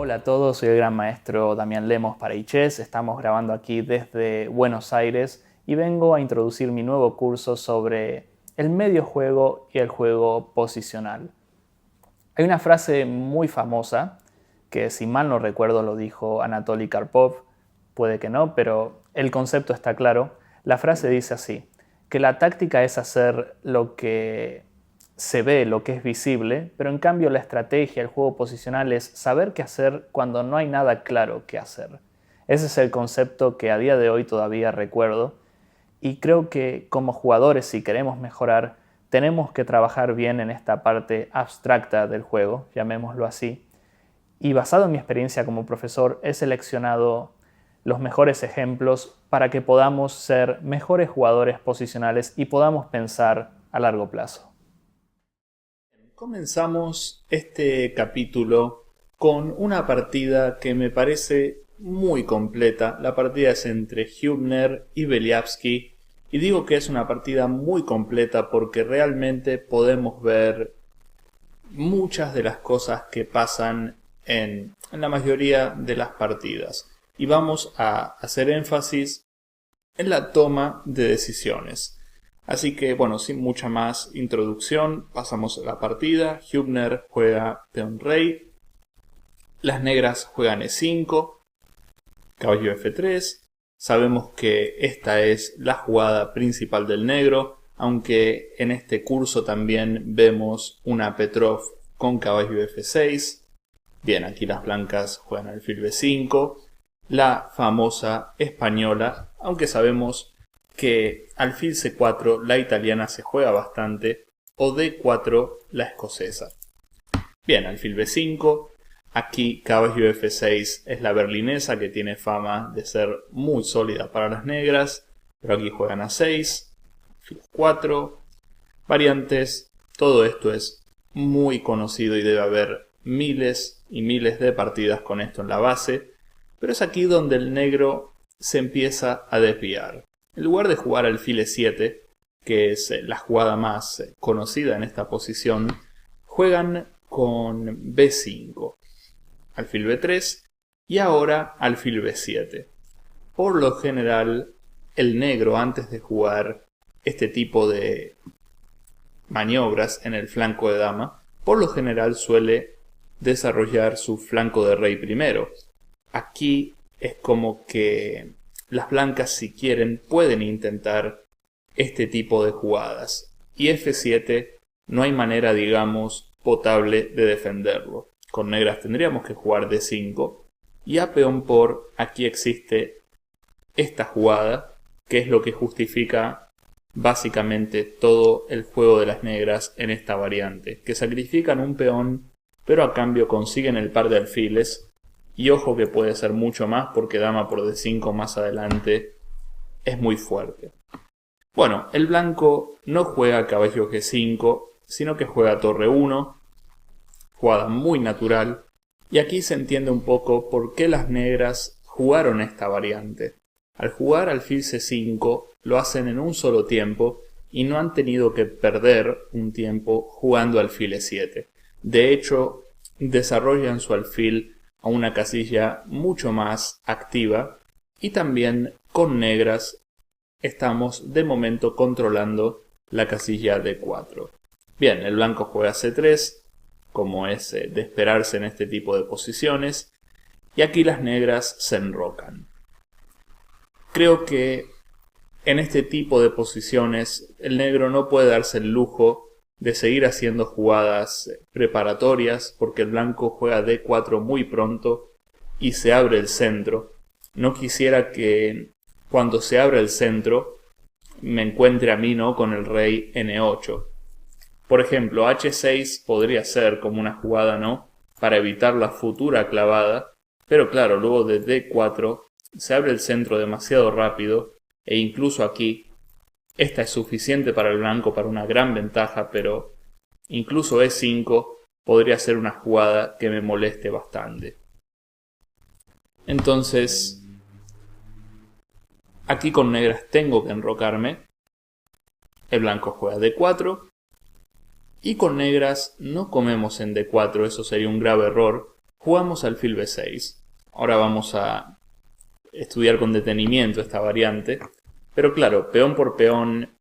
Hola a todos, soy el gran maestro Damián Lemos para iChess. Estamos grabando aquí desde Buenos Aires y vengo a introducir mi nuevo curso sobre el medio juego y el juego posicional. Hay una frase muy famosa que, si mal no recuerdo, lo dijo Anatoly Karpov, puede que no, pero el concepto está claro. La frase dice así, que la táctica es hacer lo que se ve, lo que es visible, pero en cambio la estrategia, el juego posicional es saber qué hacer cuando no hay nada claro qué hacer. Ese es el concepto que a día de hoy todavía recuerdo y creo que como jugadores, si queremos mejorar, tenemos que trabajar bien en esta parte abstracta del juego, llamémoslo así. Y basado en mi experiencia como profesor, he seleccionado los mejores ejemplos para que podamos ser mejores jugadores posicionales y podamos pensar a largo plazo. Comenzamos este capítulo con una partida que me parece muy completa. La partida es entre Hübner y Beliavsky. Y digo que es una partida muy completa porque realmente podemos ver muchas de las cosas que pasan en la mayoría de las partidas. Y vamos a hacer énfasis en la toma de decisiones. Así que, bueno, sin mucha más introducción, pasamos a la partida. Hübner juega peón rey. Las negras juegan e5, caballo f3. Sabemos que esta es la jugada principal del negro, aunque en este curso también vemos una Petrov con caballo f6. Bien, aquí las blancas juegan alfil b5. La famosa española, aunque sabemos que alfil c4 la italiana se juega bastante, o d4 la escocesa. Bien, alfil b5, aquí caballo f6 es la berlinesa que tiene fama de ser muy sólida para las negras, pero aquí juegan a6, alfil 4, variantes, todo esto es muy conocido y debe haber miles y miles de partidas con esto en la base, pero es aquí donde el negro se empieza a desviar. En lugar de jugar alfil e7, que es la jugada más conocida en esta posición, juegan con b5, alfil b3 y ahora alfil b7. Por lo general, el negro antes de jugar este tipo de maniobras en el flanco de dama, por lo general suele desarrollar su flanco de rey primero. Aquí es como que las blancas, si quieren, pueden intentar este tipo de jugadas. Y f7 no hay manera, digamos, potable de defenderlo. Con negras tendríamos que jugar d5. Y a peón por, aquí existe esta jugada, que es lo que justifica básicamente todo el juego de las negras en esta variante. Que sacrifican un peón, pero a cambio consiguen el par de alfiles. Y ojo que puede ser mucho más porque dama por d5 más adelante es muy fuerte. Bueno, el blanco no juega caballo g5, sino que juega torre 1, jugada muy natural. Y aquí se entiende un poco por qué las negras jugaron esta variante. Al jugar alfil c5 lo hacen en un solo tiempo y no han tenido que perder un tiempo jugando alfil e7. De hecho, desarrollan su alfil a una casilla mucho más activa y también con negras estamos de momento controlando la casilla d4. Bien, el blanco juega c3, como es de esperarse en este tipo de posiciones, y aquí las negras se enrocan. Creo que en este tipo de posiciones el negro no puede darse el lujo de seguir haciendo jugadas preparatorias porque el blanco juega d4 muy pronto y se abre el centro. No quisiera que cuando se abra el centro me encuentre a mí, ¿no?, con el rey n8. Por ejemplo, h6 podría ser como una jugada, ¿no?, para evitar la futura clavada, pero claro, luego de d4 se abre el centro demasiado rápido e incluso aquí esta es suficiente para el blanco para una gran ventaja, pero incluso e5 podría ser una jugada que me moleste bastante. Entonces, aquí con negras tengo que enrocarme. El blanco juega d4. Y con negras no comemos en d4, eso sería un grave error. Jugamos alfil b6. Ahora vamos a estudiar con detenimiento esta variante. Pero claro, peón por peón,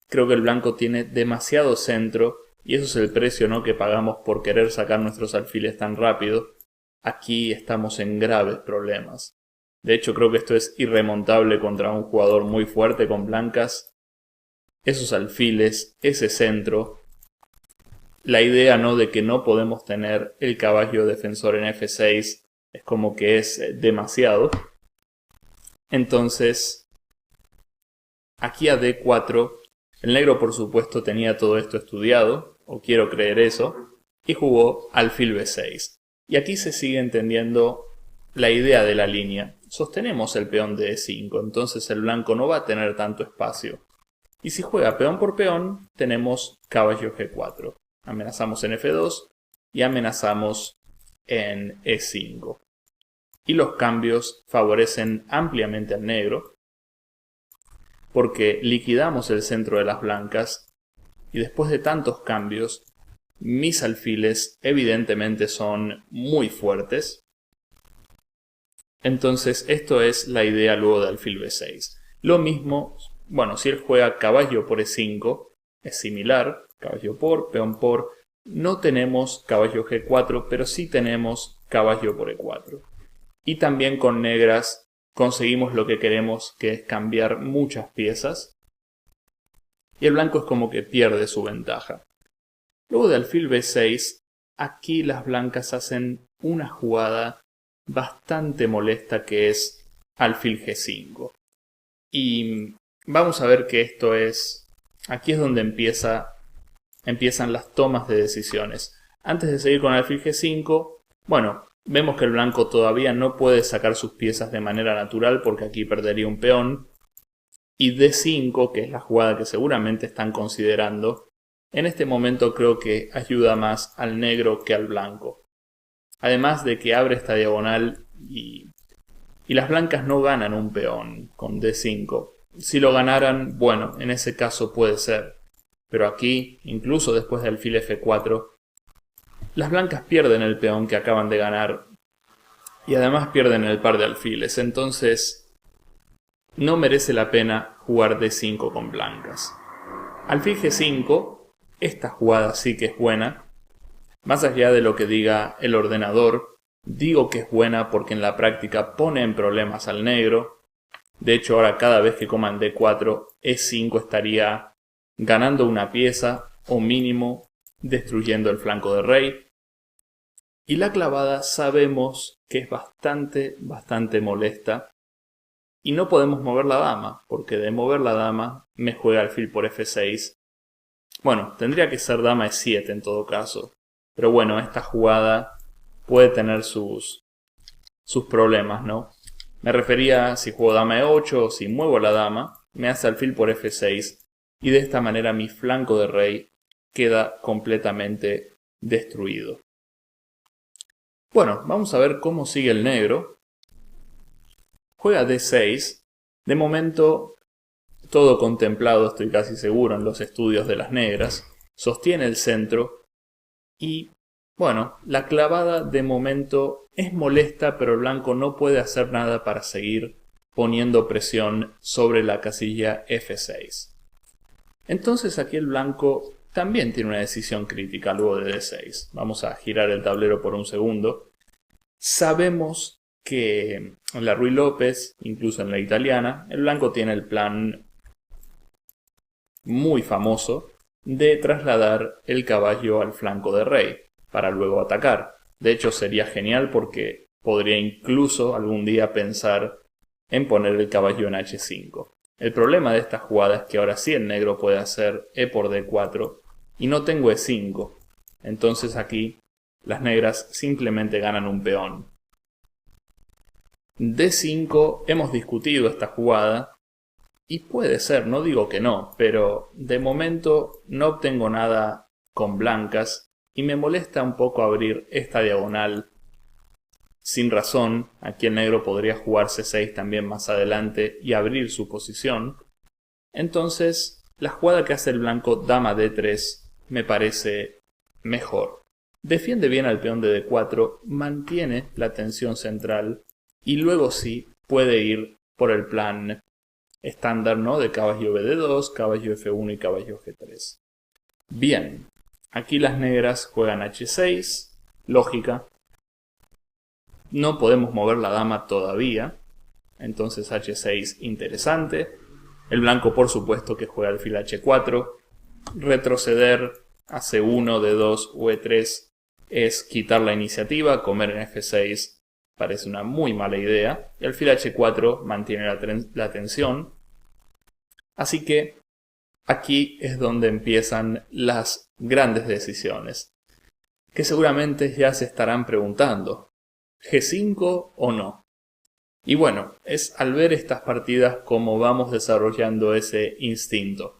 creo que el blanco tiene demasiado centro. Y eso es el precio, ¿no?, que pagamos por querer sacar nuestros alfiles tan rápido. Aquí estamos en graves problemas. De hecho, creo que esto es irremontable contra un jugador muy fuerte con blancas. Esos alfiles, ese centro. La idea, ¿no?, de que no podemos tener el caballo defensor en f6 es como que es demasiado. Entonces, aquí a d4, el negro por supuesto tenía todo esto estudiado, o quiero creer eso, y jugó alfil b6. Y aquí se sigue entendiendo la idea de la línea. Sostenemos el peón de e5, entonces el blanco no va a tener tanto espacio. Y si juega peón por peón, tenemos caballo g4. Amenazamos en f2 y amenazamos en e5. Y los cambios favorecen ampliamente al negro, porque liquidamos el centro de las blancas y después de tantos cambios, mis alfiles evidentemente son muy fuertes. Entonces esto es la idea luego de alfil b6. Lo mismo, bueno, si él juega caballo por e5, es similar, caballo por, peón por. No tenemos caballo g4, pero sí tenemos caballo por e4. Y también con negras conseguimos lo que queremos, que es cambiar muchas piezas. Y el blanco es como que pierde su ventaja. Luego de alfil b6, aquí las blancas hacen una jugada bastante molesta que es alfil g5. Y vamos a ver que esto es... Aquí es donde empiezan las tomas de decisiones. Antes de seguir con alfil g5, bueno, vemos que el blanco todavía no puede sacar sus piezas de manera natural porque aquí perdería un peón. Y d5, que es la jugada que seguramente están considerando, en este momento creo que ayuda más al negro que al blanco. Además de que abre esta diagonal y las blancas no ganan un peón con d5. Si lo ganaran, bueno, en ese caso puede ser. Pero aquí, incluso después de alfil f4, las blancas pierden el peón que acaban de ganar y además pierden el par de alfiles. Entonces, no merece la pena jugar d5 con blancas. Alfil g5, esta jugada sí que es buena. Más allá de lo que diga el ordenador, digo que es buena porque en la práctica pone en problemas al negro. De hecho, ahora cada vez que coman d4, e5 estaría ganando una pieza o mínimo destruyendo el flanco de rey. Y la clavada sabemos que es bastante molesta. Y no podemos mover la dama, porque de mover la dama me juega alfil por f6. Bueno, tendría que ser dama e7 en todo caso. Pero bueno, esta jugada puede tener sus problemas, ¿no? Me refería a si juego dama e8 o si muevo la dama, me hace alfil por f6 y de esta manera mi flanco de rey queda completamente destruido. Bueno, vamos a ver cómo sigue el negro. Juega d6. De momento, todo contemplado, estoy casi seguro, en los estudios de las negras. Sostiene el centro y, bueno, la clavada de momento es molesta, pero el blanco no puede hacer nada para seguir poniendo presión sobre la casilla f6. Entonces aquí el blanco también tiene una decisión crítica luego de d6. Vamos a girar el tablero por un segundo. Sabemos que en la Ruy López, incluso en la italiana, el blanco tiene el plan muy famoso de trasladar el caballo al flanco de rey para luego atacar. De hecho sería genial porque podría incluso algún día pensar en poner el caballo en h5. El problema de esta jugada es que ahora sí el negro puede hacer e por d4 y no tengo e5. Entonces aquí las negras simplemente ganan un peón. d5, hemos discutido esta jugada y puede ser, no digo que no, pero de momento no obtengo nada con blancas y me molesta un poco abrir esta diagonal sin razón. Aquí el negro podría jugar c6 también más adelante y abrir su posición. Entonces la jugada que hace el blanco dama d3 me parece mejor. defiende bien al peón de D4, mantiene la tensión central y luego sí puede ir por el plan estándar, ¿no? De caballo BD2, caballo F1 y caballo G3. Bien, aquí las negras juegan H6, lógica. No podemos mover la dama todavía, entonces H6 interesante. El blanco por supuesto que juega alfil H4. Retroceder a C1, D2 o E3 es quitar la iniciativa, comer en F6 parece una muy mala idea. Y alfil H4 mantiene la tensión. Así que aquí es donde empiezan las grandes decisiones, que seguramente ya se estarán preguntando, ¿G5 o no? Y bueno, es al ver estas partidas como vamos desarrollando ese instinto.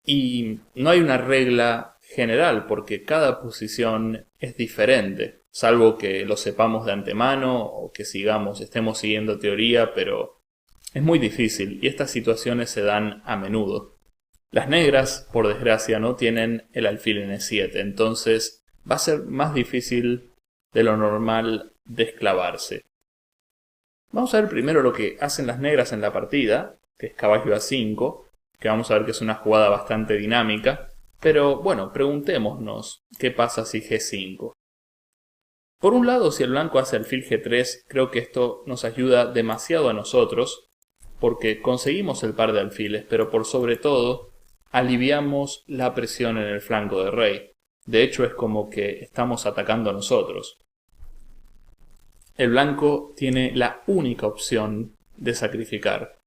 Y no hay una regla general porque cada posición es diferente, salvo que lo sepamos de antemano o que estemos siguiendo teoría, pero es muy difícil y estas situaciones se dan a menudo. Las negras, por desgracia, no tienen el alfil en E7, entonces va a ser más difícil de lo normal desclavarse. Vamos a ver primero lo que hacen las negras en la partida, que es caballo A5, que vamos a ver que es una jugada bastante dinámica, pero bueno, preguntémonos qué pasa si G5. Por un lado, si el blanco hace alfil G3, creo que esto nos ayuda demasiado a nosotros, porque conseguimos el par de alfiles, pero por sobre todo aliviamos la presión en el flanco de rey. De hecho es como que estamos atacando a nosotros. El blanco tiene la única opción de sacrificar.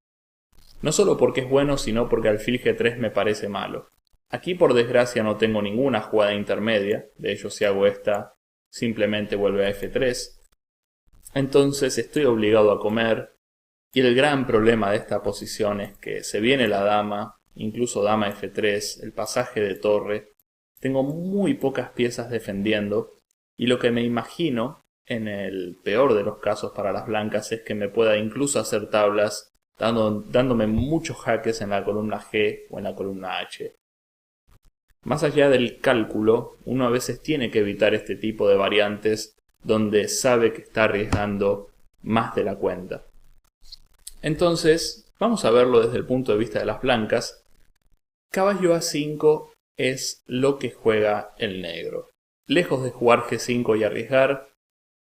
No solo porque es bueno, sino porque alfil G3 me parece malo. Aquí por desgracia no tengo ninguna jugada intermedia, de hecho si hago esta simplemente vuelve a F3. Entonces estoy obligado a comer. Y el gran problema de esta posición es que se viene la dama, incluso dama F3, el pasaje de torre. Tengo muy pocas piezas defendiendo y lo que me imagino, en el peor de los casos para las blancas, es que me pueda incluso hacer tablas dándome muchos jaques en la columna G o en la columna H. Más allá del cálculo, uno a veces tiene que evitar este tipo de variantes donde sabe que está arriesgando más de la cuenta. Entonces, vamos a verlo desde el punto de vista de las blancas. Caballo A5 es lo que juega el negro. Lejos de jugar G5 y arriesgar,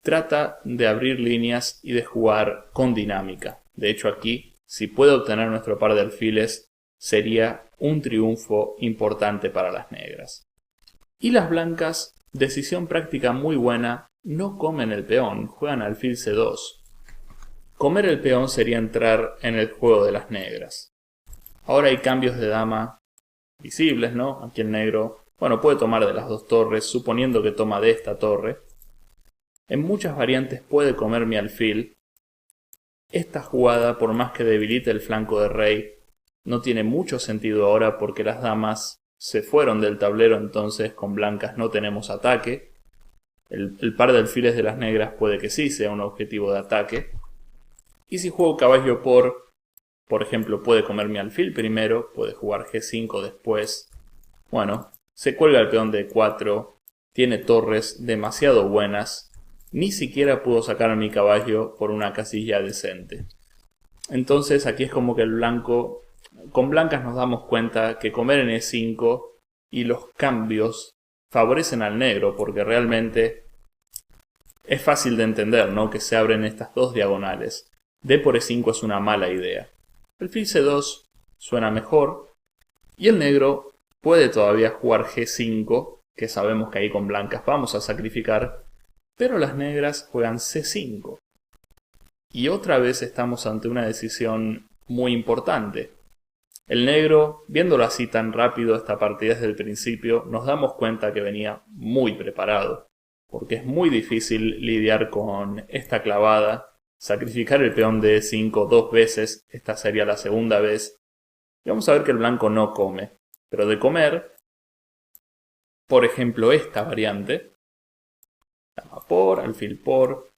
trata de abrir líneas y de jugar con dinámica. De hecho aquí, si puede obtener nuestro par de alfiles, sería un triunfo importante para las negras. Y las blancas, decisión práctica muy buena, no comen el peón, juegan alfil C2. Comer el peón sería entrar en el juego de las negras. Ahora hay cambios de dama visibles, ¿no? Aquí el negro, bueno, puede tomar de las dos torres, suponiendo que toma de esta torre. En muchas variantes puede comer mi alfil. Esta jugada, por más que debilite el flanco de rey, no tiene mucho sentido ahora porque las damas se fueron del tablero, entonces con blancas no tenemos ataque. El par de alfiles de las negras puede que sí sea un objetivo de ataque. Y si juego caballo por ejemplo, puede comer mi alfil primero, puede jugar G5 después. Bueno, se cuelga el peón de E4, tiene torres demasiado buenas, ni siquiera pudo sacar a mi caballo por una casilla decente. Entonces aquí es como que el blanco, con blancas nos damos cuenta que comer en E5 y los cambios favorecen al negro, porque realmente es fácil de entender, ¿no? Que se abren estas dos diagonales. D por E5 es una mala idea. Alfil C2 suena mejor. Y el negro puede todavía jugar G5, que sabemos que ahí con blancas vamos a sacrificar. Pero las negras juegan C5. Y otra vez estamos ante una decisión muy importante. El negro, viéndolo así tan rápido esta partida desde el principio, nos damos cuenta que venía muy preparado. Porque es muy difícil lidiar con esta clavada. Sacrificar el peón de E5 dos veces, esta sería la segunda vez. Y vamos a ver que el blanco no come. Pero de comer, por ejemplo esta variante, dama por, alfil por,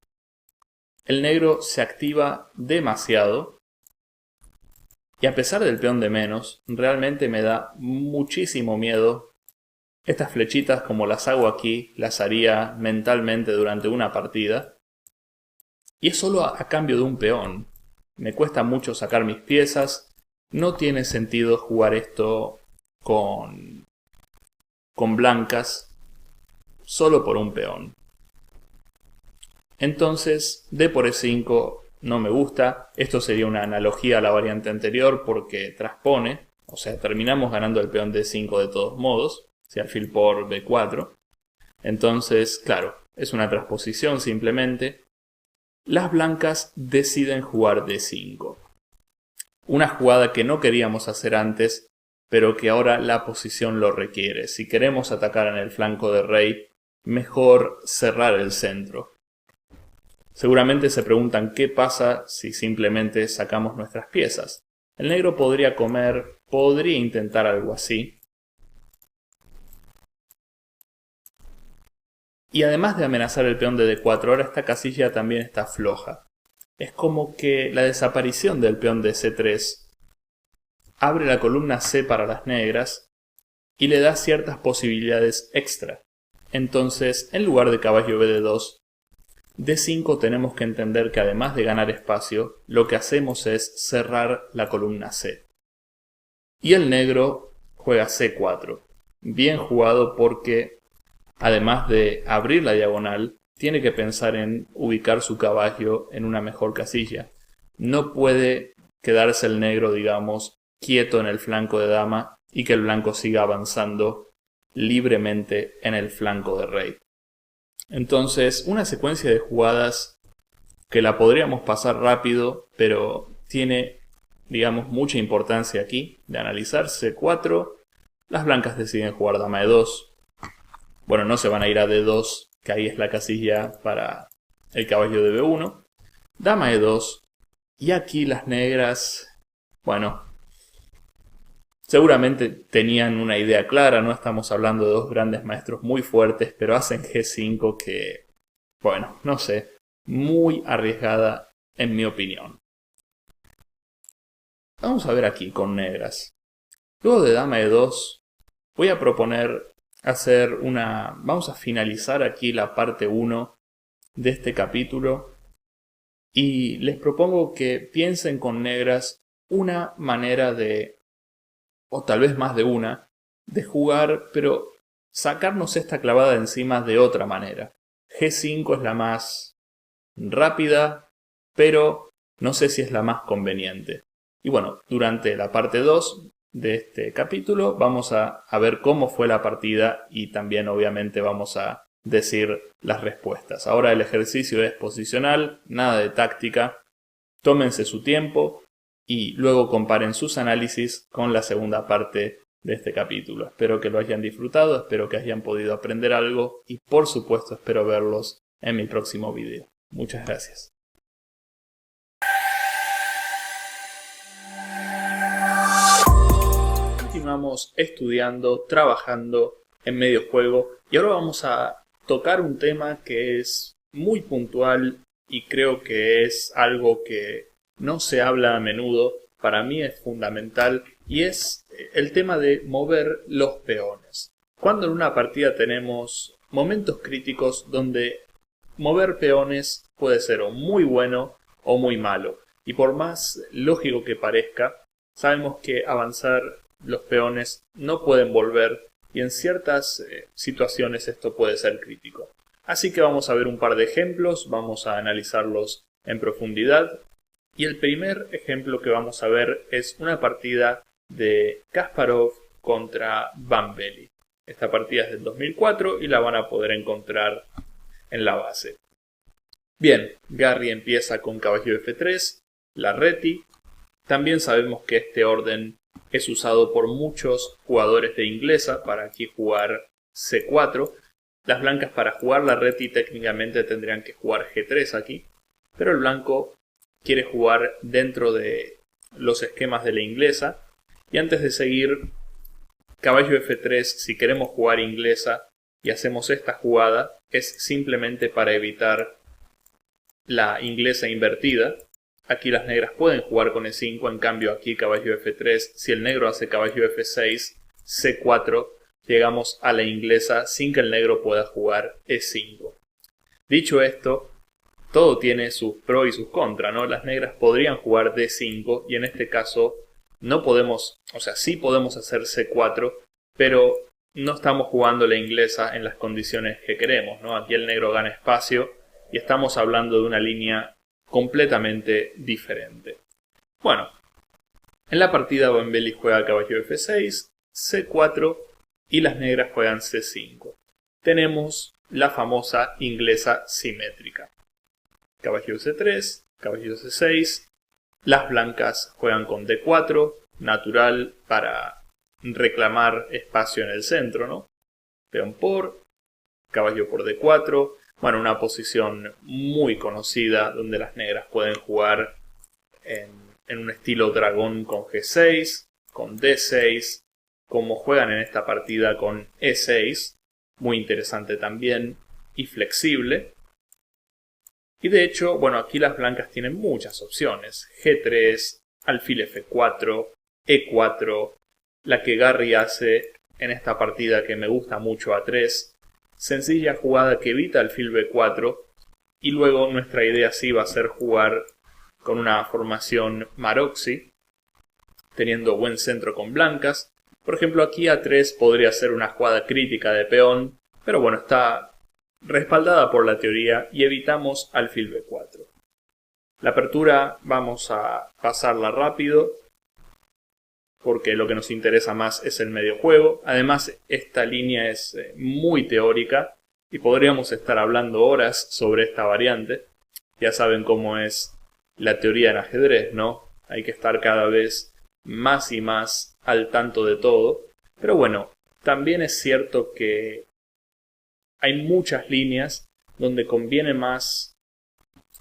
el negro se activa demasiado. Y a pesar del peón de menos, realmente me da muchísimo miedo Estas flechitas, como las hago aquí, las haría mentalmente durante una partida. Y es solo a cambio de un peón. Me cuesta mucho sacar mis piezas. No tiene sentido jugar esto con blancas solo por un peón. Entonces, D por E5 no me gusta. Esto sería una analogía a la variante anterior porque transpone. O sea, terminamos ganando el peón D5 de todos modos. Si alfil por B4. Entonces, claro, es una transposición simplemente. Las blancas deciden jugar D5. Una jugada que no queríamos hacer antes, pero que ahora la posición lo requiere. Si queremos atacar en el flanco de rey, mejor cerrar el centro. Seguramente se preguntan qué pasa si simplemente sacamos nuestras piezas. El negro podría comer, podría intentar algo así. Y además de amenazar el peón de D4, ahora esta casilla también está floja. Es como que la desaparición del peón de C3 abre la columna C para las negras y le da ciertas posibilidades extra. Entonces, en lugar de caballo B2, D5 tenemos que entender que además de ganar espacio, lo que hacemos es cerrar la columna C. Y el negro juega C4. Bien jugado porque, además de abrir la diagonal, tiene que pensar en ubicar su caballo en una mejor casilla. No puede quedarse el negro, digamos, quieto en el flanco de dama y que el blanco siga avanzando libremente en el flanco de rey. Entonces, una secuencia de jugadas que la podríamos pasar rápido, pero tiene, digamos, mucha importancia aquí de analizar. C4, las blancas deciden jugar dama E2. Bueno, no se van a ir a D2, que ahí es la casilla para el caballo de B1. Dama E2. Y aquí las negras, bueno, seguramente tenían una idea clara, no estamos hablando de dos grandes maestros muy fuertes, pero hacen G5 que, bueno, no sé, muy arriesgada en mi opinión. Vamos a ver aquí con negras. Luego de dama E2, voy a proponer hacer una... Vamos a finalizar aquí la parte 1 de este capítulo y les propongo que piensen con negras una manera de, o tal vez más de una, de jugar, pero sacarnos esta clavada de encima de otra manera. G5 es la más rápida, pero no sé si es la más conveniente. Y bueno, durante la parte 2 de este capítulo vamos a ver cómo fue la partida y también obviamente vamos a decir las respuestas. Ahora el ejercicio es posicional, nada de táctica. Tómense su tiempo y luego comparen sus análisis con la segunda parte de este capítulo. Espero que lo hayan disfrutado, espero que hayan podido aprender algo y por supuesto espero verlos en mi próximo video. Muchas gracias. Continuamos estudiando, trabajando en medio juego y ahora vamos a tocar un tema que es muy puntual y creo que es algo que no se habla a menudo, para mí es fundamental y es el tema de mover los peones. Cuando en una partida tenemos momentos críticos donde mover peones puede ser o muy bueno o muy malo y por más lógico que parezca, sabemos que avanzar los peones no pueden volver y en ciertas situaciones esto puede ser crítico. Así que vamos a ver un par de ejemplos, vamos a analizarlos en profundidad. Y el primer ejemplo que vamos a ver es una partida de Kasparov contra Van Belly. Esta partida es del 2004 y la van a poder encontrar en la base. Bien, Garry empieza con caballo F3, la reti. También sabemos que este orden es usado por muchos jugadores de inglesa para aquí jugar C4. Las blancas para jugar la reti técnicamente tendrían que jugar G3 aquí, pero el blanco quiere jugar dentro de los esquemas de la inglesa. Y antes de seguir, caballo F3, si queremos jugar inglesa y hacemos esta jugada, es simplemente para evitar la inglesa invertida. Aquí las negras pueden jugar con E5, en cambio aquí caballo F3, si el negro hace caballo F6, C4 llegamos a la inglesa sin que el negro pueda jugar E5. Dicho esto, todo tiene sus pros y sus contras, ¿no? Las negras podrían jugar D5 y en este caso no podemos, o sea, sí podemos hacer C4, pero no estamos jugando la inglesa en las condiciones que queremos, ¿no? Aquí el negro gana espacio y estamos hablando de una línea completamente diferente. Bueno, en la partida Boembeli juega caballo F6, C4 y las negras juegan C5. Tenemos la famosa inglesa simétrica. Caballo C3, caballo C6, las blancas juegan con D4, natural para reclamar espacio en el centro, ¿no? Peón por, caballo por D4, bueno, una posición muy conocida donde las negras pueden jugar en un estilo dragón con G6, con D6, como juegan en esta partida con E6, muy interesante también y flexible. Y de hecho, bueno, aquí las blancas tienen muchas opciones. G3, alfil F4, E4, la que Garry hace en esta partida que me gusta mucho A3, sencilla jugada que evita alfil B4, y luego nuestra idea sí va a ser jugar con una formación Maroczy, teniendo buen centro con blancas. Por ejemplo, aquí A3 podría ser una jugada crítica de peón, pero bueno, está respaldada por la teoría y evitamos alfil B4. La apertura vamos a pasarla rápido porque lo que nos interesa más es el medio juego. Además, esta línea es muy teórica y podríamos estar hablando horas sobre esta variante. Ya saben cómo es la teoría en ajedrez, ¿no? Hay que estar cada vez más y más al tanto de todo. Pero bueno, también es cierto que hay muchas líneas donde conviene más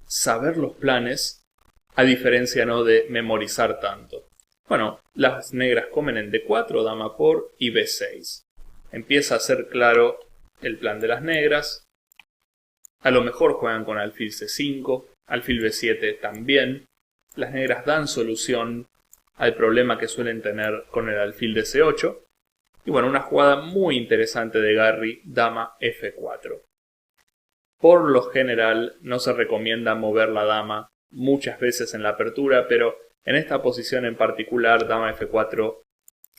saber los planes, a diferencia, ¿no?, de memorizar tanto. Bueno, las negras comen en D4, dama por y B6. Empieza a ser claro el plan de las negras. A lo mejor juegan con alfil C5, alfil B7 también. Las negras dan solución al problema que suelen tener con el alfil de C8. Y bueno, una jugada muy interesante de Garry, dama F4. Por lo general no se recomienda mover la dama muchas veces en la apertura, pero en esta posición en particular, dama F4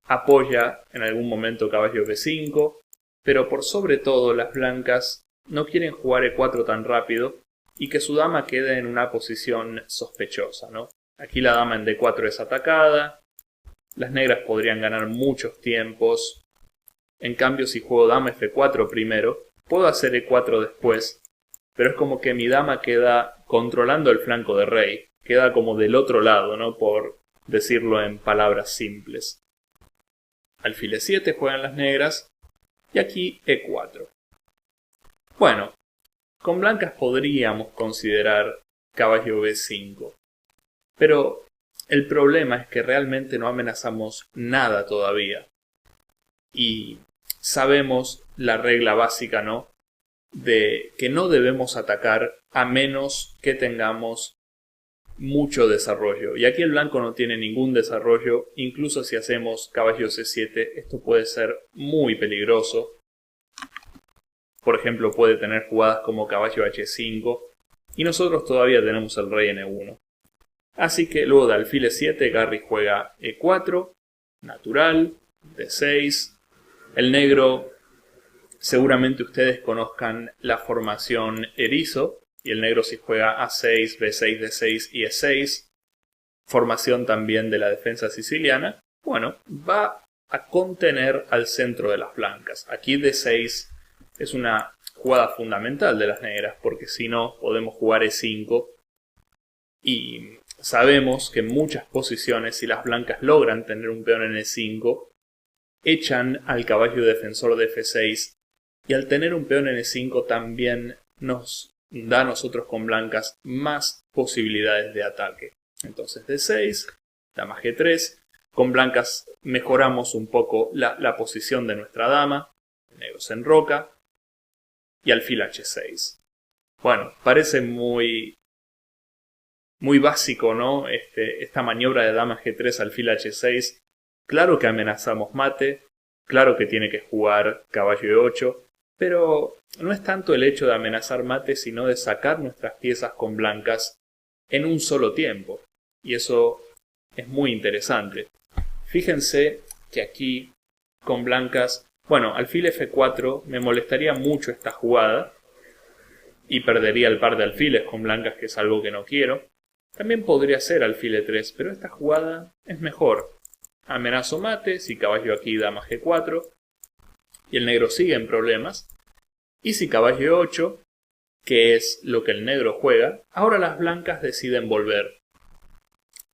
apoya en algún momento caballo B5, pero por sobre todo las blancas no quieren jugar E4 tan rápido y que su dama quede en una posición sospechosa, ¿no? Aquí la dama en D4 es atacada, las negras podrían ganar muchos tiempos. En cambio, si juego dama F4 primero, puedo hacer E4 después, pero es como que mi dama queda controlando el flanco de rey, queda como del otro lado, ¿no?, por decirlo en palabras simples. Alfil E7 juegan las negras y aquí E4. Bueno, con blancas podríamos considerar caballo B5, pero el problema es que realmente no amenazamos nada todavía. Y sabemos la regla básica, ¿no?, de que no debemos atacar a menos que tengamos mucho desarrollo. Y aquí el blanco no tiene ningún desarrollo, incluso si hacemos caballo C7, esto puede ser muy peligroso. Por ejemplo, puede tener jugadas como caballo H5, y nosotros todavía tenemos el rey N1. Así que luego de alfil E7, Garry juega E4, natural, D6. El negro, seguramente ustedes conozcan la formación erizo, y el negro si juega A6, B6, D6 y E6, formación también de la defensa siciliana, bueno, va a contener al centro de las blancas. Aquí D6 es una jugada fundamental de las negras, porque si no podemos jugar E5, y sabemos que en muchas posiciones, si las blancas logran tener un peón en E5, echan al caballo defensor de F6, y al tener un peón en E5 también nos da a nosotros con blancas más posibilidades de ataque. Entonces D6, dama G3, con blancas mejoramos un poco la posición de nuestra dama, el negro se enroca, y alfil H6. Bueno, parece muy básico, ¿no? Esta maniobra de dama G3, alfil H6. Claro que amenazamos mate, Claro que tiene que jugar caballo E8, pero no es tanto el hecho de amenazar mate, sino de sacar nuestras piezas con blancas en un solo tiempo. Y eso es muy interesante. Fíjense que aquí con blancas, bueno, alfil F4 me molestaría mucho esta jugada y perdería el par de alfiles con blancas, que es algo que no quiero. También podría ser alfil E3, pero esta jugada es mejor. Amenazo mate, si caballo aquí dama G4 y el negro sigue en problemas. Y si caballo E8, que es lo que el negro juega, ahora las blancas deciden volver.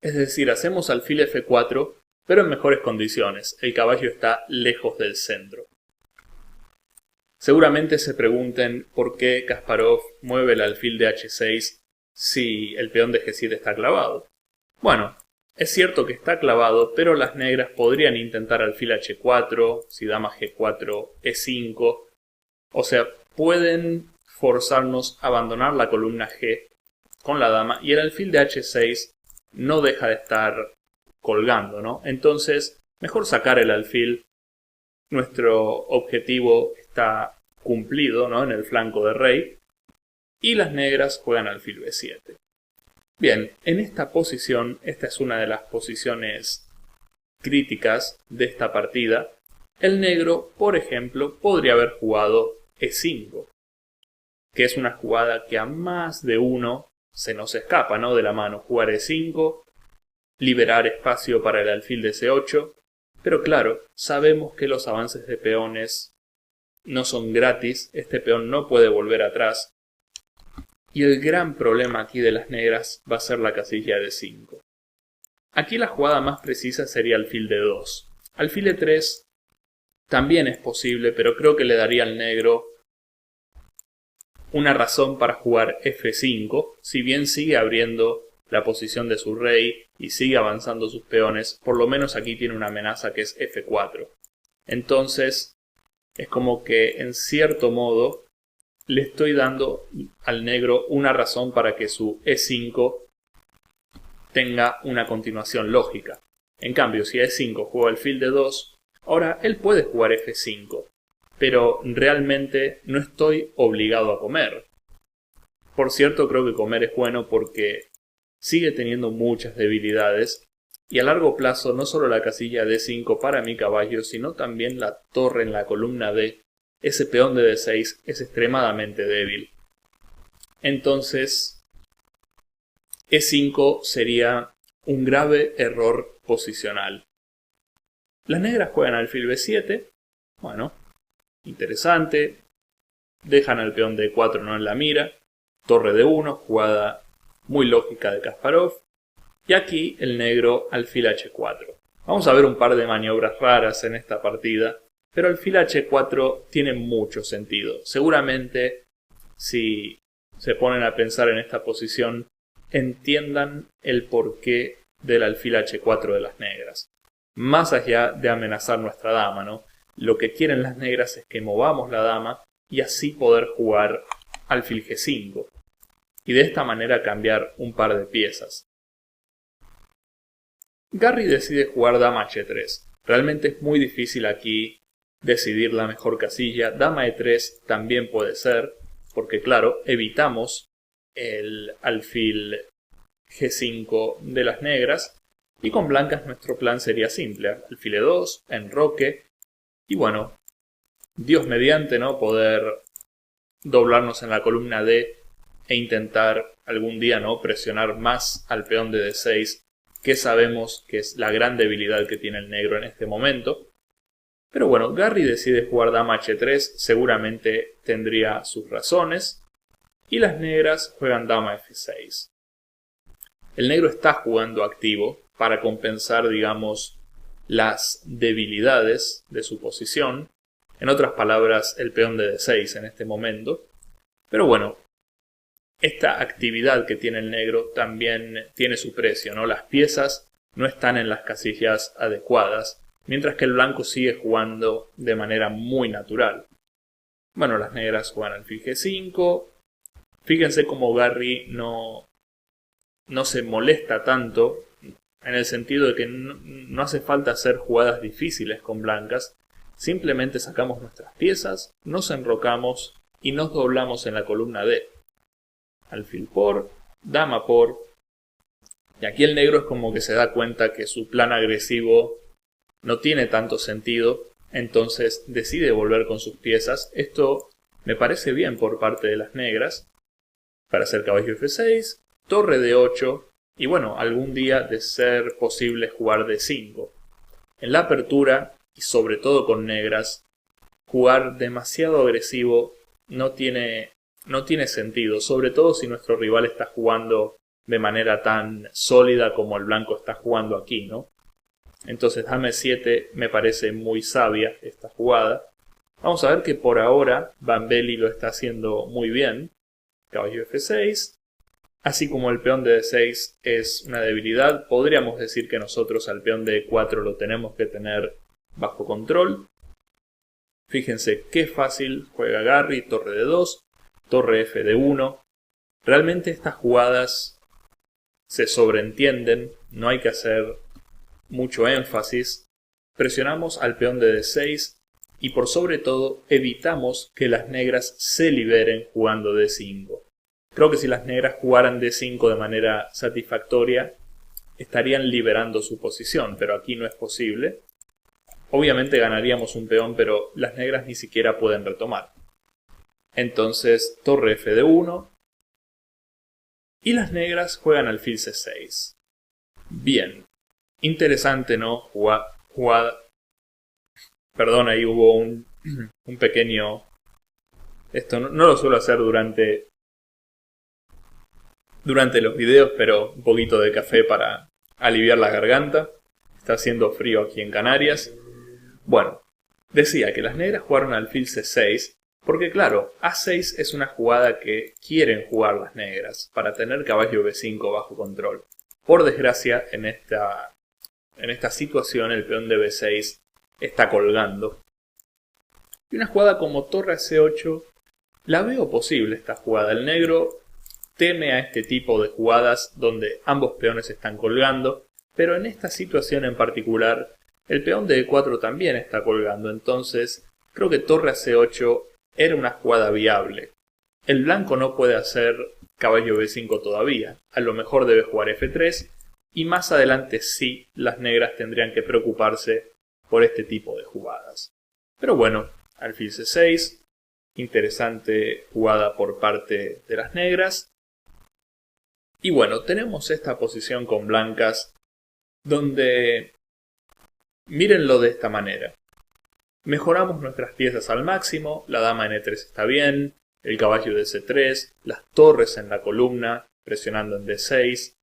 Es decir, hacemos alfil F4, pero en mejores condiciones. El caballo está lejos del centro. Seguramente se pregunten por qué Kasparov mueve el alfil de H6 si el peón de G7 está clavado. Bueno, es cierto que está clavado, pero las negras podrían intentar alfil H4, si dama G4, E5. O sea, pueden forzarnos a abandonar la columna G con la dama y el alfil de H6 no deja de estar colgando, ¿no? Entonces, mejor sacar el alfil. Nuestro objetivo está cumplido, ¿no?, en el flanco de rey. Y las negras juegan alfil B7. Bien, en esta posición, esta es una de las posiciones críticas de esta partida. El negro, por ejemplo, podría haber jugado E5, que es una jugada que a más de uno se nos escapa, ¿no?, de la mano. Jugar E5, liberar espacio para el alfil de C8, pero claro, sabemos que los avances de peones no son gratis, este peón no puede volver atrás, y el gran problema aquí de las negras va a ser la casilla de 5. Aquí la jugada más precisa sería alfil de 2. Alfil de 3 también es posible, pero creo que le daría al negro una razón para jugar F5, si bien sigue abriendo la posición de su rey y sigue avanzando sus peones, por lo menos aquí tiene una amenaza que es F4. Entonces, es como que en cierto modo le estoy dando al negro una razón para que su E5 tenga una continuación lógica. En cambio, si a E5 juega alfil de 2, ahora él puede jugar F5, pero realmente no estoy obligado a comer. Por cierto, creo que comer es bueno porque sigue teniendo muchas debilidades y a largo plazo no solo la casilla D5 para mi caballo, sino también la torre en la columna D, ese peón de D6 es extremadamente débil. Entonces, E5 sería un grave error posicional. Las negras juegan alfil B7, bueno, interesante, dejan al peón D4 no en la mira, torre D1, jugada muy lógica de Kasparov, y aquí el negro alfil H4. Vamos a ver un par de maniobras raras en esta partida, pero alfil H4 tiene mucho sentido. Seguramente, si se ponen a pensar en esta posición, entiendan el porqué del alfil H4 de las negras. Más allá de amenazar nuestra dama, ¿no? Lo que quieren las negras es que movamos la dama y así poder jugar alfil G5. Y de esta manera cambiar un par de piezas. Garry decide jugar dama H3. Realmente es muy difícil aquí decidir la mejor casilla. Dama E3 también puede ser, porque claro, evitamos el alfil G5 de las negras. Y con blancas nuestro plan sería simple. Alfil E2, enroque. Y bueno, Dios mediante, ¿no?, poder doblarnos en la columna D e intentar algún día, ¿no?, presionar más al peón de D6, que sabemos que es la gran debilidad que tiene el negro en este momento. Pero bueno, Garry decide jugar dama H3, seguramente tendría sus razones, y las negras juegan dama F6. El negro está jugando activo para compensar, digamos, las debilidades de su posición, en otras palabras, el peón de D6 en este momento. Pero bueno, esta actividad que tiene el negro también tiene su precio, ¿no? Las piezas no están en las casillas adecuadas, mientras que el blanco sigue jugando de manera muy natural. Bueno, las negras juegan alfil G5. Fíjense cómo Garry no se molesta tanto, en el sentido de que no hace falta hacer jugadas difíciles con blancas, Simplemente sacamos nuestras piezas, nos enrocamos y nos doblamos en la columna D. Alfil por, dama por. Y aquí el negro es como que se da cuenta que su plan agresivo no tiene tanto sentido, entonces decide volver con sus piezas. Esto me parece bien por parte de las negras, para hacer caballo F6, torre D8, y bueno, algún día de ser posible jugar D5. En la apertura, y sobre todo con negras, jugar demasiado agresivo no tiene sentido, sobre todo si nuestro rival está jugando de manera tan sólida como el blanco está jugando aquí, ¿no? Entonces dama E7 me parece muy sabia esta jugada. Vamos a ver que por ahora Bambelli lo está haciendo muy bien. Caballo F6. Así como el peón de D6 es una debilidad, podríamos decir que nosotros al peón de E4 lo tenemos que tener bajo control. Fíjense qué fácil juega Garry, torre D2, torre F de 1. Realmente estas jugadas se sobreentienden, no hay que hacer mucho énfasis. Presionamos al peón de D6 y por sobre todo evitamos que las negras se liberen jugando D5. Creo que si las negras jugaran D5 de manera satisfactoria, estarían liberando su posición, pero aquí no es posible. Obviamente ganaríamos un peón, pero las negras ni siquiera pueden retomar. Entonces, torre F de 1. Y las negras juegan alfil C6. Bien. Interesante, ¿no? Jugada. Perdón, ahí hubo un pequeño... Esto no lo suelo hacer durante los videos, pero un poquito de café para aliviar la garganta. Está haciendo frío aquí en Canarias. Bueno, decía que las negras jugaron alfil C6 porque claro, A6 es una jugada que quieren jugar las negras para tener caballo B5 bajo control. Por desgracia, en esta situación el peón de B6 está colgando. Y una jugada como torre a C8, la veo posible esta jugada. El negro teme a este tipo de jugadas donde ambos peones están colgando, pero en esta situación en particular el peón de E4 también está colgando, entonces creo que torre a C8 era una jugada viable. El blanco no puede hacer caballo B5 todavía, a lo mejor debe jugar F3 y más adelante sí las negras tendrían que preocuparse por este tipo de jugadas. Pero bueno, alfil C6, interesante jugada por parte de las negras. Y bueno, tenemos esta posición con blancas donde, mírenlo de esta manera. Mejoramos nuestras piezas al máximo, la dama en E3 está bien, el caballo de C3, las torres en la columna, presionando en D6.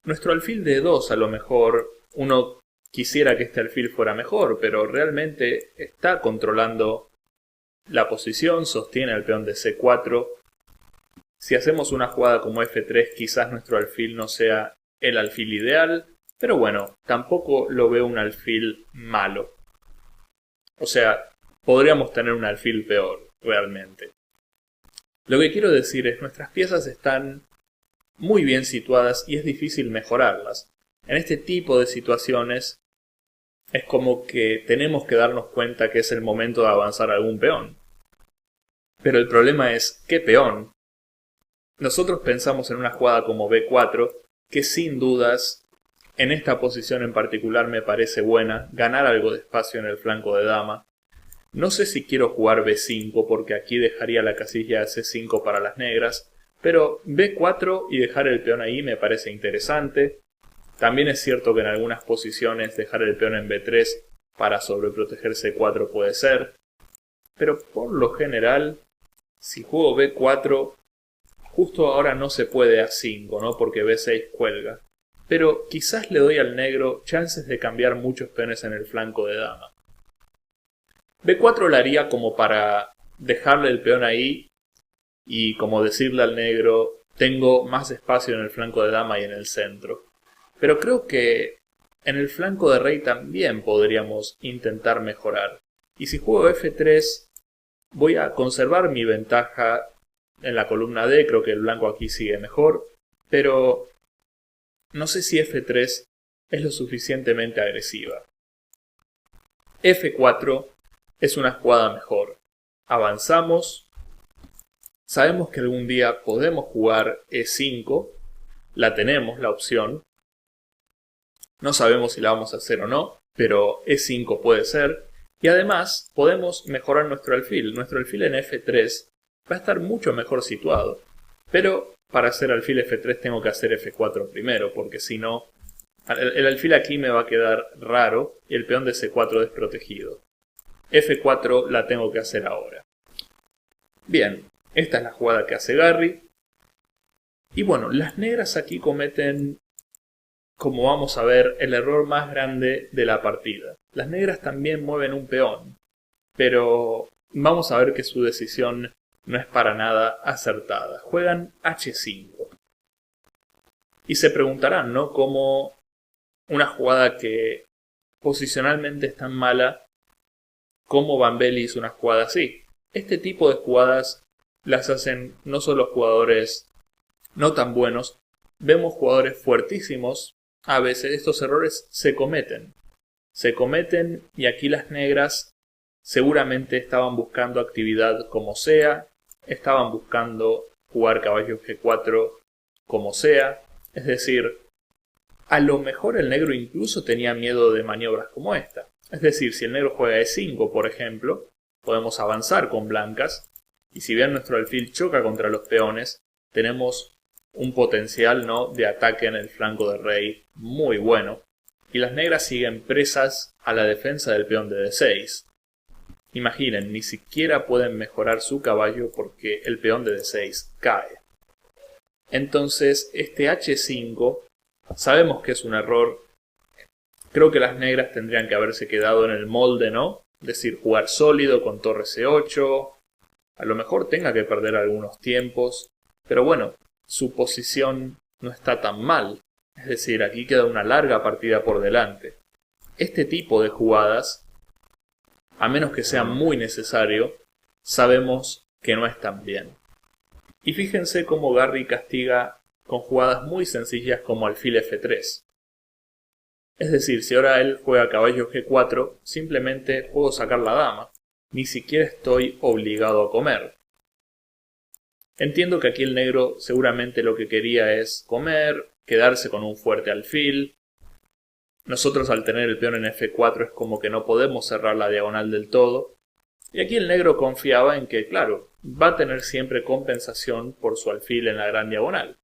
Nuestro alfil de E2 a lo mejor, uno quisiera que este alfil fuera mejor, pero realmente está controlando la posición, sostiene al peón de C4. Si hacemos una jugada como F3, quizás nuestro alfil no sea el alfil ideal, pero bueno, tampoco lo veo un alfil malo. O sea, podríamos tener un alfil peor, realmente. Lo que quiero decir es, nuestras piezas están muy bien situadas y es difícil mejorarlas. En este tipo de situaciones es como que tenemos que darnos cuenta que es el momento de avanzar algún peón. Pero el problema es, ¿qué peón? Nosotros pensamos en una jugada como B4, que sin dudas, en esta posición en particular me parece buena, ganar algo de espacio en el flanco de dama. No sé si quiero jugar B5 porque aquí dejaría la casilla de C5 para las negras, pero B4 y dejar el peón ahí me parece interesante. También es cierto que en algunas posiciones dejar el peón en B3 para sobreproteger C4 puede ser, pero por lo general, si juego B4, justo ahora no se puede A5, ¿no? Porque B6 cuelga. Pero quizás le doy al negro chances de cambiar muchos peones en el flanco de dama. B4 lo haría como para dejarle el peón ahí y como decirle al negro, tengo más espacio en el flanco de dama y en el centro. Pero creo que en el flanco de rey también podríamos intentar mejorar. Y si juego F3, voy a conservar mi ventaja en la columna D, creo que el blanco aquí sigue mejor, pero no sé si F3 es lo suficientemente agresiva. F4 es una jugada mejor. Avanzamos, sabemos que algún día podemos jugar E5, la tenemos la opción, no sabemos si la vamos a hacer o no, pero E5 puede ser, y además podemos mejorar nuestro alfil en F3 va a estar mucho mejor situado, pero para hacer alfil F3 tengo que hacer F4 primero, porque si no, el alfil aquí me va a quedar raro y el peón de C4 desprotegido. F4 la tengo que hacer ahora. Bien, esta es la jugada que hace Garry. Y bueno, las negras aquí cometen, como vamos a ver, el error más grande de la partida. Las negras también mueven un peón, pero vamos a ver que su decisión no es para nada acertada. Juegan H5. Y se preguntarán, ¿no? Cómo una jugada que posicionalmente es tan mala, cómo Bambelli hizo una jugada así. Este tipo de jugadas las hacen no solo jugadores no tan buenos, vemos jugadores fuertísimos. A veces estos errores se cometen. Y aquí las negras seguramente estaban buscando actividad como sea, estaban buscando jugar caballo G4 como sea, es decir, a lo mejor el negro incluso tenía miedo de maniobras como esta. Es decir, si el negro juega E5, por ejemplo, podemos avanzar con blancas, y si bien nuestro alfil choca contra los peones, tenemos un potencial, ¿no?, de ataque en el flanco de rey muy bueno, y las negras siguen presas a la defensa del peón de D6. Imaginen, ni siquiera pueden mejorar su caballo porque el peón de D6 cae. Entonces, este H5 sabemos que es un error. Creo que las negras tendrían que haberse quedado en el molde, ¿no? Es decir, jugar sólido con torre C8. A lo mejor tenga que perder algunos tiempos. Pero bueno, su posición no está tan mal. Es decir, aquí queda una larga partida por delante. Este tipo de jugadas, a menos que sea muy necesario, sabemos que no están bien. Y fíjense cómo Garry castiga con jugadas muy sencillas como alfil F3. Es decir, si ahora él juega caballo G4, simplemente puedo sacar la dama. Ni siquiera estoy obligado a comer. Entiendo que aquí el negro seguramente lo que quería es comer, quedarse con un fuerte alfil. Nosotros al tener el peón en F4 es como que no podemos cerrar la diagonal del todo. Y aquí el negro confiaba en que, claro, va a tener siempre compensación por su alfil en la gran diagonal.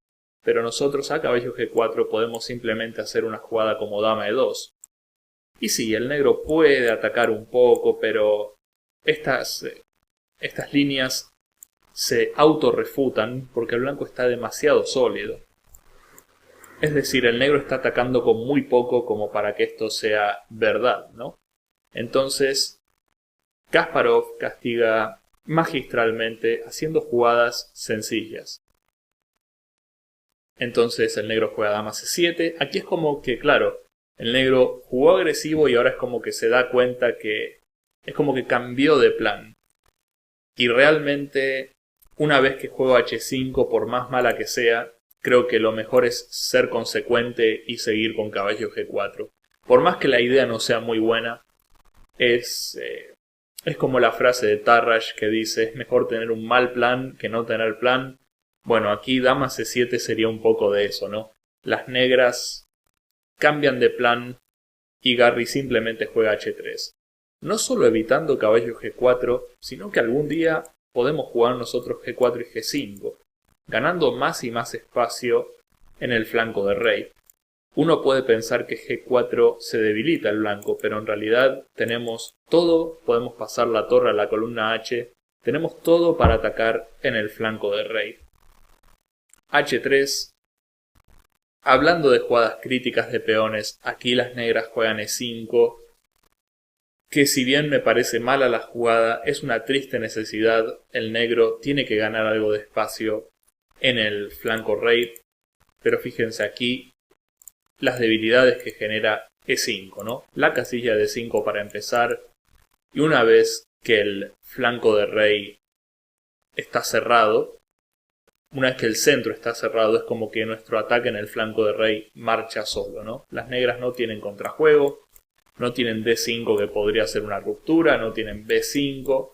Pero nosotros a caballo G4 podemos simplemente hacer una jugada como dama E2. Y sí, el negro puede atacar un poco, pero estas líneas se autorrefutan porque el blanco está demasiado sólido. Es decir, el negro está atacando con muy poco como para que esto sea verdad, ¿no? Entonces, Kasparov castiga magistralmente haciendo jugadas sencillas. Entonces el negro juega dama C7. Aquí es como que, claro, el negro jugó agresivo y ahora es como que se da cuenta que es como que cambió de plan. Y realmente, una vez que juego H5, por más mala que sea, creo que lo mejor es ser consecuente y seguir con caballo G4. Por más que la idea no sea muy buena, es como la frase de Tarrasch que dice: es mejor tener un mal plan que no tener plan. Bueno, aquí dama C7 sería un poco de eso, ¿no? Las negras cambian de plan y Garry simplemente juega H3. No solo evitando caballo G4, sino que algún día podemos jugar nosotros G4 y G5, ganando más y más espacio en el flanco de rey. Uno puede pensar que G4 se debilita el blanco, pero en realidad tenemos todo, podemos pasar la torre a la columna H, tenemos todo para atacar en el flanco de rey. H3. Hablando de jugadas críticas de peones, aquí las negras juegan E5, que si bien me parece mala la jugada, es una triste necesidad. El negro tiene que ganar algo de espacio en el flanco rey, pero fíjense aquí las debilidades que genera E5, ¿no? La casilla de 5 para empezar, y una vez que el flanco de rey está cerrado, una vez que el centro está cerrado, es como que nuestro ataque en el flanco de rey marcha solo, ¿no? Las negras no tienen contrajuego, no tienen D5 que podría ser una ruptura, no tienen B5.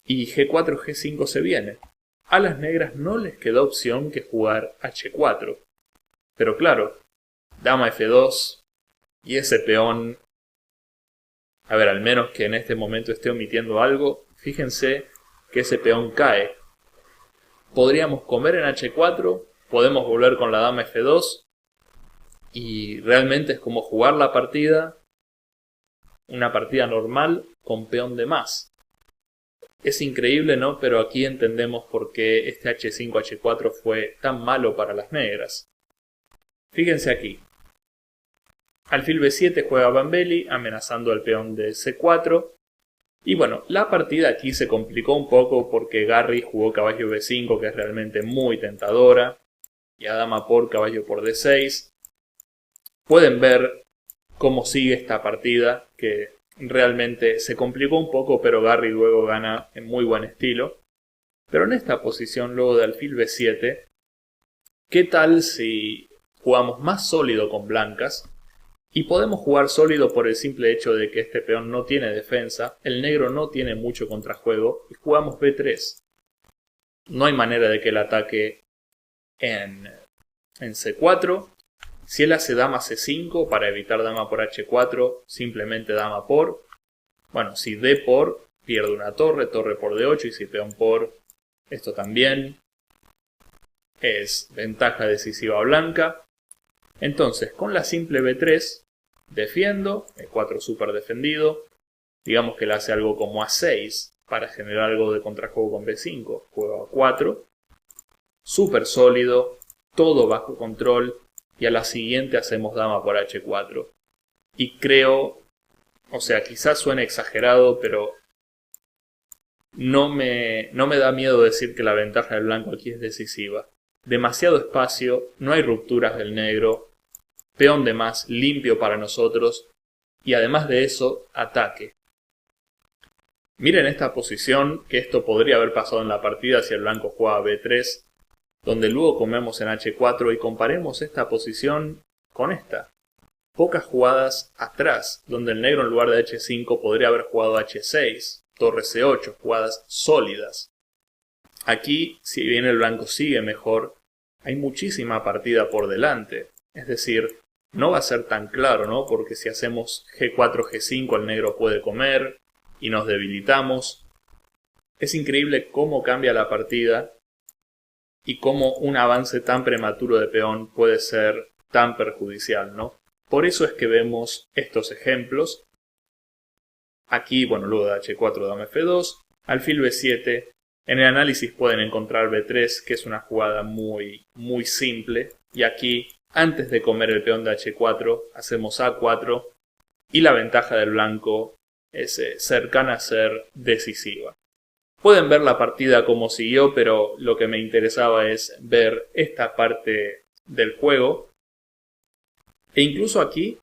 Y G4, G5 se viene. A las negras no les quedó opción que jugar H4. Pero claro, dama F2 y ese peón... A ver, al menos que en este momento esté omitiendo algo, fíjense que ese peón cae. Podríamos comer en H4, podemos volver con la dama F2 y realmente es como jugar la partida, una partida normal con peón de más. Es increíble, ¿no? Pero aquí entendemos por qué este H5, H4 fue tan malo para las negras. Fíjense aquí. Alfil B7 juega Bambelli, amenazando al peón de C4. Y bueno, la partida aquí se complicó un poco porque Garry jugó caballo B5, que es realmente muy tentadora. Y a dama por caballo por D6. Pueden ver cómo sigue esta partida, que realmente se complicó un poco, pero Garry luego gana en muy buen estilo. Pero en esta posición, luego de alfil B7, ¿qué tal si jugamos más sólido con blancas? Y podemos jugar sólido por el simple hecho de que este peón no tiene defensa, el negro no tiene mucho contrajuego, y jugamos B3. No hay manera de que él ataque en C4. Si él hace dama C5 para evitar dama por H4, simplemente dama por. Bueno, si D por, pierde una torre, torre por D8, y si peón por, esto también es ventaja decisiva blanca. Entonces, con la simple B3, defiendo, E4 súper defendido, digamos que le hace algo como A6 para generar algo de contrajuego con B5, juego A4, súper sólido, todo bajo control, y a la siguiente hacemos dama por H4. Y creo, o sea, quizás suene exagerado, pero no me da miedo decir que la ventaja del blanco aquí es decisiva. Demasiado espacio, no hay rupturas del negro, peón de más limpio para nosotros, y además de eso, ataque. Miren esta posición, que esto podría haber pasado en la partida si el blanco jugaba B3, donde luego comemos en H4, y comparemos esta posición con esta. Pocas jugadas atrás, donde el negro en lugar de H5 podría haber jugado H6, torre C8, jugadas sólidas. Aquí, si bien el blanco sigue mejor, hay muchísima partida por delante. Es decir, no va a ser tan claro, ¿no? Porque si hacemos G4, G5, el negro puede comer y nos debilitamos. Es increíble cómo cambia la partida y cómo un avance tan prematuro de peón puede ser tan perjudicial, ¿no? Por eso es que vemos estos ejemplos. Aquí, bueno, luego de H4, dama F2, alfil B7. En el análisis pueden encontrar B3, que es una jugada muy simple. Y aquí, antes de comer el peón de H4, hacemos A4. Y la ventaja del blanco es cercana a ser decisiva. Pueden ver la partida como siguió, pero lo que me interesaba es ver esta parte del juego. E incluso aquí,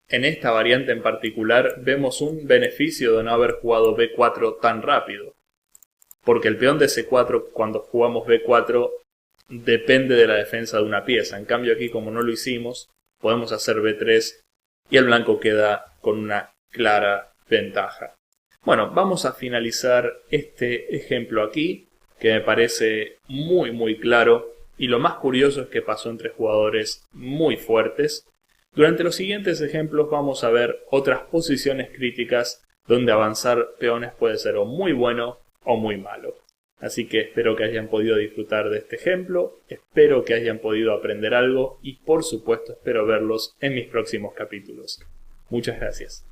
en esta variante en particular, vemos un beneficio de no haber jugado B4 tan rápido. Porque el peón de C4, cuando jugamos B4, depende de la defensa de una pieza. En cambio aquí, como no lo hicimos, podemos hacer B3 y el blanco queda con una clara ventaja. Bueno, vamos a finalizar este ejemplo aquí, que me parece muy claro, y lo más curioso es que pasó entre jugadores muy fuertes. Durante los siguientes ejemplos vamos a ver otras posiciones críticas donde avanzar peones puede ser o muy bueno o muy malo. Así que espero que hayan podido disfrutar de este ejemplo, espero que hayan podido aprender algo y por supuesto espero verlos en mis próximos capítulos. Muchas gracias.